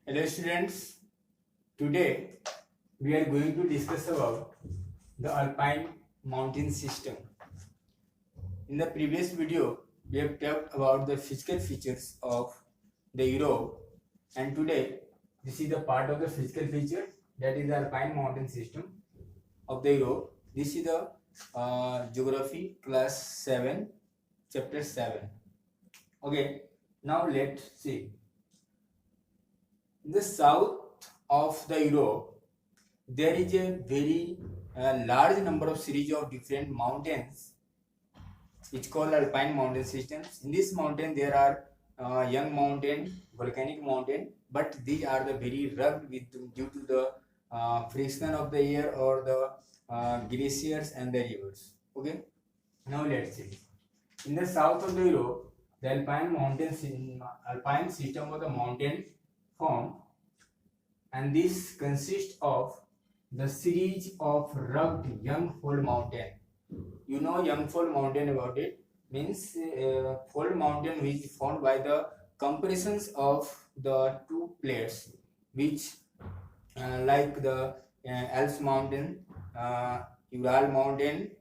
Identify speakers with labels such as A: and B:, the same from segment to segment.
A: Hello students, today we are going to discuss about the Alpine mountain system. In the previous video, we have talked about the physical features of the Europe, and today this is the part of the physical feature, that is the Alpine mountain system of the Europe. This is the geography class 7, chapter 7. Okay, now let's see. In the south of the Europe, there is a very large number of series of different mountains which called alpine mountain systems. In this mountain there are young mountain, volcanic mountain, but these are the very rugged due to the friction of the air or the glaciers and the rivers. Okay, now let's see. In the south of the Europe, the alpine system of the mountain form, and this consists of the series of rugged young fold mountain. You know young fold mountain about it, means fold mountain which is formed by the compressions of the two plates, which like the Alps mountain, Ural mountain,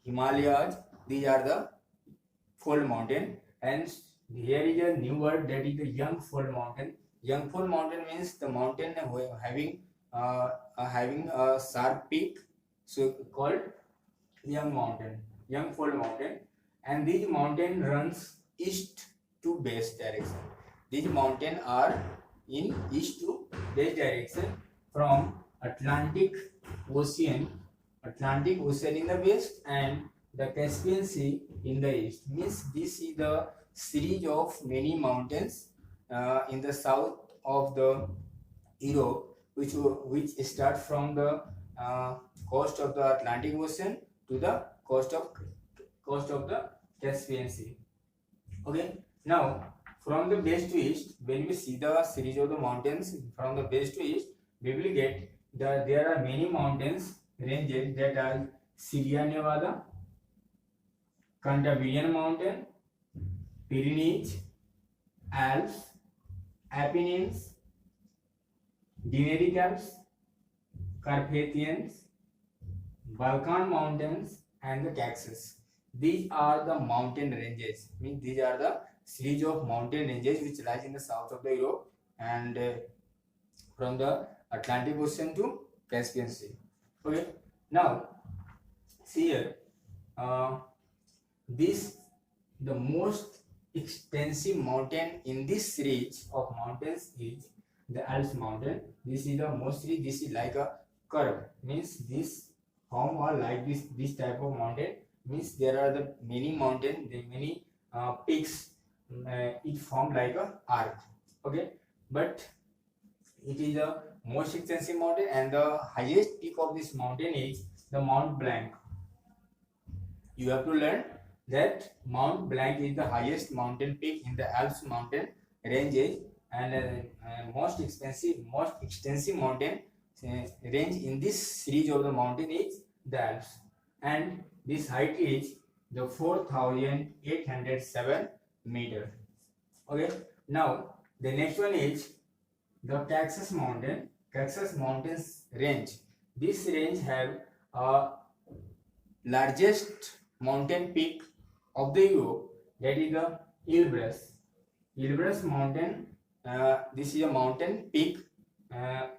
A: Himalayas. These are the fold mountain, and here is a new word, that is the young fold mountain. Young fold mountain means the mountain having a sharp peak, so called young mountain, young fold mountain. And this mountain runs east to west direction. These mountains are in east to west direction from Atlantic Ocean in the west and the Caspian Sea in the east. Means this is the series of many mountains in the south of the Europe, which start from the coast of the Atlantic Ocean to the coast of the Caspian Sea. Okay. Now from the west to east, when we see the series of the mountains from the west to east, we will get that there are many mountains ranges, that are Sierra Nevada, Cantabrian Mountain, Pyrenees, Alps, Apennines, Dinaric Alps, Carpathians, Balkan Mountains, and the Caucasus. These are the mountain ranges. Means these are the series of mountain ranges which lies in the south of the Europe and from the Atlantic Ocean to Caspian Sea. Okay. Now see here, the most extensive mountain in this series of mountains is the Alps mountain. This is the most series. This is like a curve, means this form or like this type of mountain, means there are the many mountain, the many peaks, it formed like a arc. Okay, but it is the most extensive mountain, and the highest peak of this mountain is the Mount Blanc. You have to learn that Mount Blanc is the highest mountain peak in the Alps mountain ranges, and most extensive mountain range in this series of the mountain is the Alps, and this height is the 4,807 meter. Okay. Now the next one is the Caucasus mountain. Caucasus mountains range. This range have a largest mountain peak of the Europe, that is the Elbrus. Elbrus mountain. This is a mountain peak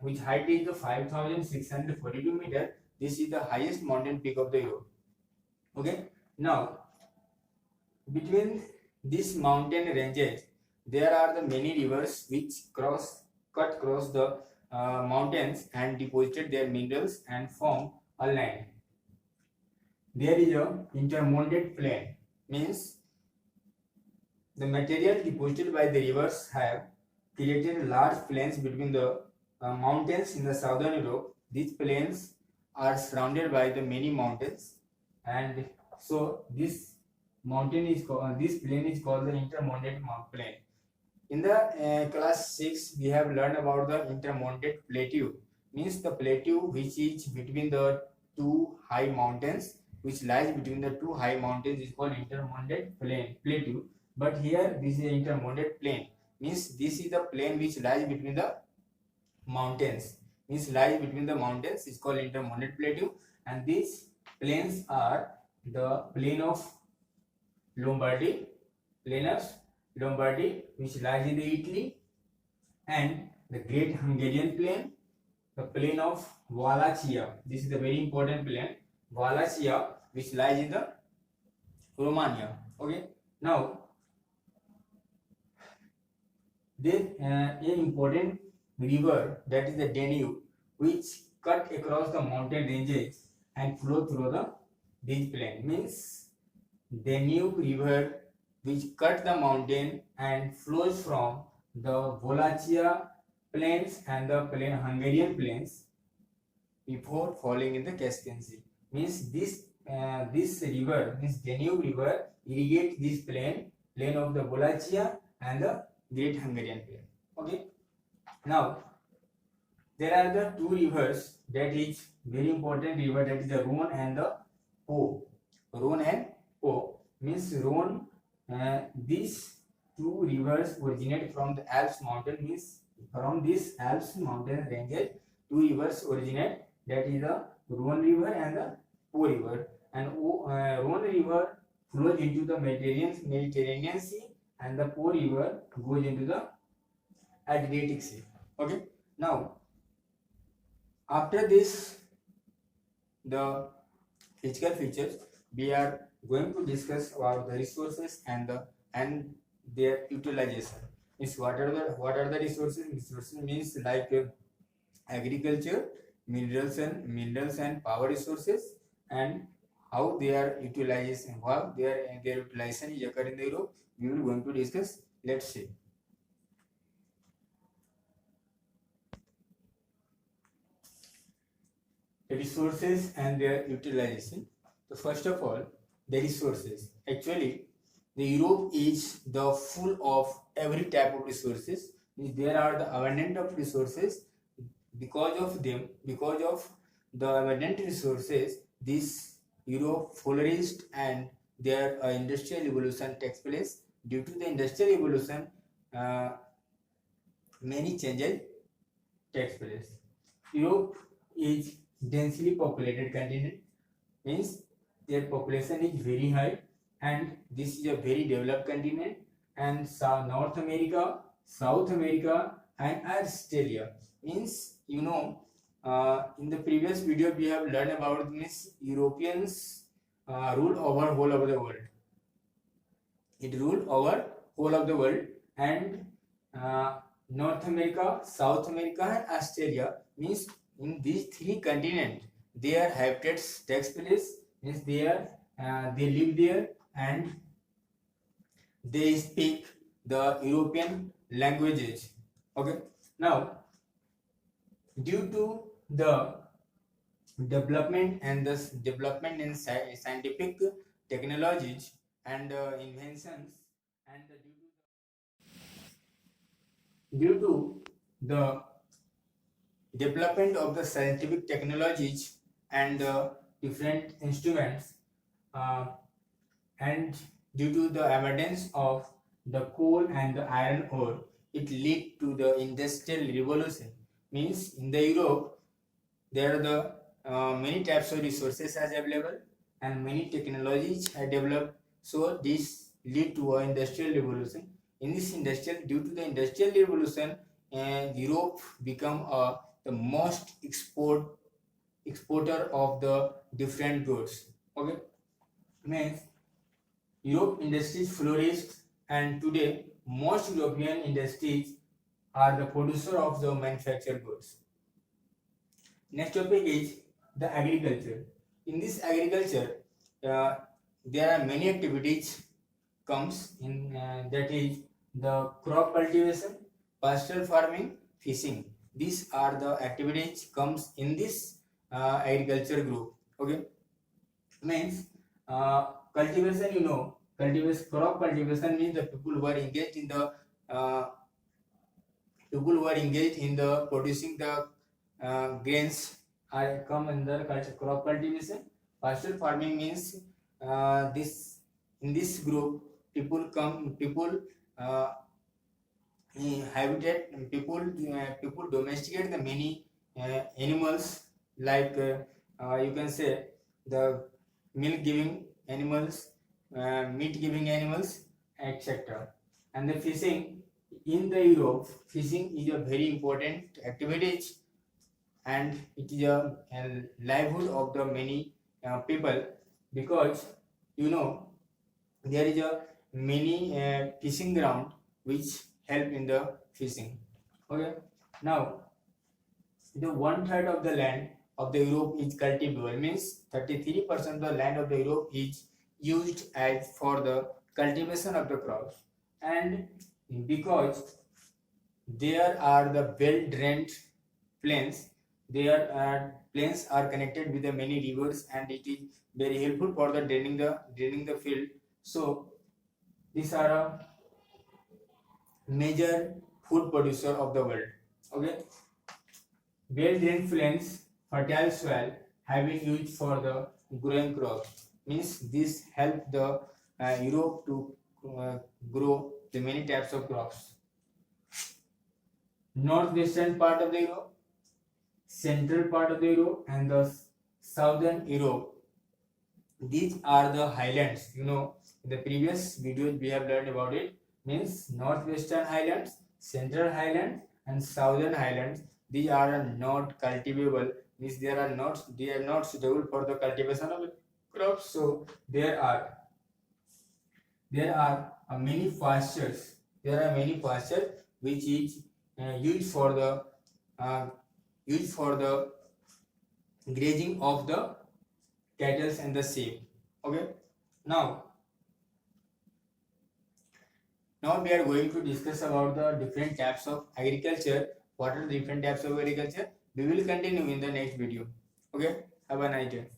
A: which height is the 5,642 meter. This is the highest mountain peak of the Europe. Okay. Now between these mountain ranges, there are the many rivers which cut across the mountains and deposited their minerals and form a land. There is a intermountain plain, means the material deposited by the rivers have created large plains between the mountains in the southern Europe. These plains are surrounded by the many mountains, and so this plain is called the intermountain plain. In the class 6, we have learned about the intermountain plateau, means the plateau which is between the two high mountains, which lies between the two high mountains is called intermountain plateau. But here this is intermountain plain, means this is the plain which lies between the mountains, means lies between the mountains, is called intermountain plateau, and these plains are the plain of Lombardy, plains Lombardy, which lies in the Italy, and the Great Hungarian Plain, the plain of Wallachia. This is the very important plain, Wallachia, which lies in the Romania. Okay. Now, there an important river, that is the Danube, which cut across the mountain ranges and flow through these plains. Means Danube river, which cut the mountain and flows from the Wallachia plains and the Hungarian plains before falling in the Caspian Sea. Means this river, this Danube river, irrigates this plain of the Wallachia and the Great Hungarian Plain. Okay. Now, there are the two rivers that is very important river, that is the Rhone and the Po. Rhone and Po, means Rhone. These two rivers originate from the Alps mountain, means from this Alps mountain ranges, two rivers originate, that is the Rhone river and the Po river. And Rhone river flows into the Mediterranean Sea, and the Po river goes into the Adriatic Sea. Okay. Now, after this, the physical features, we are going to discuss about the resources and their utilization. Means what are the resources? Resources means like agriculture, minerals and power resources, and how they are utilized and how their utilization is occur in the Europe. We will going to discuss. Let's see. The resources and their utilization. So first of all, the resources. Actually, the Europe is the full of every type of resources. There are the abundant of resources. Because of them, because of the abundant resources, this Europe flourished, and their industrial evolution takes place. Due to the industrial evolution, many changes takes place. Europe is densely populated continent, means their population is very high, and this is a very developed continent. And North America, South America, and Australia, means in the previous video we have learned about this. Europeans rule over whole of the world. It ruled over whole of the world, and North America, South America, and Australia, means in these three continents their habitats takes place, means they live there, and they speak the European languages. Okay. Now, due to the development in scientific technologies and inventions, and due to the development of the scientific technologies and different instruments, and due to the abundance of the coal and the iron ore, it led to the industrial revolution. Means in the Europe there are the many types of resources as available, and many technologies are developed. So this lead to an industrial revolution. In this due to the industrial revolution, Europe become the most exporter of the different goods. Okay. Means Europe industries flourished, and today most European industries are the producer of the manufactured goods. Next topic is the agriculture. In this agriculture, there are many activities comes in, that is the crop cultivation, pastoral farming, fishing. These are the activities comes in this agriculture group. Okay. Means cultivation, crop cultivation means the people who are engaged in the producing the grains are come under crop cultivation. Pastoral farming means this in this group people habitat. People domesticate the many animals, like you can say the milk giving animals, meat giving animals, etc. And the fishing in the Europe, fishing is a very important activity, and it is a livelihood of the many people, because you know there is a many fishing ground which help in the fishing. Okay, now the 1/3 of the land of the Europe is cultivable, means 33% of the land of the Europe is used as for the cultivation of the crops. And because there are the well drained plains, there are plains are connected with the many rivers, and it is very helpful for the draining the field. So these are a major food producer of the world. Okay, well drained plains, fertile soil have been used for the growing crops. Means this help the Europe to grow the many types of crops. Northwestern part of the Europe, central part of the Europe, and the southern Europe. These are the highlands. You know, in the previous videos we have learned about it. Means northwestern highlands, central highlands, and southern highlands. These are not cultivable. Means they are not suitable for the cultivation of crops. So there are many pastures. There are many pastures which is used for the grazing of the cattle and the sheep. Okay, now we are going to discuss about the different types of agriculture. What are the different types of agriculture? We will continue in the next video. Okay, have a nice day.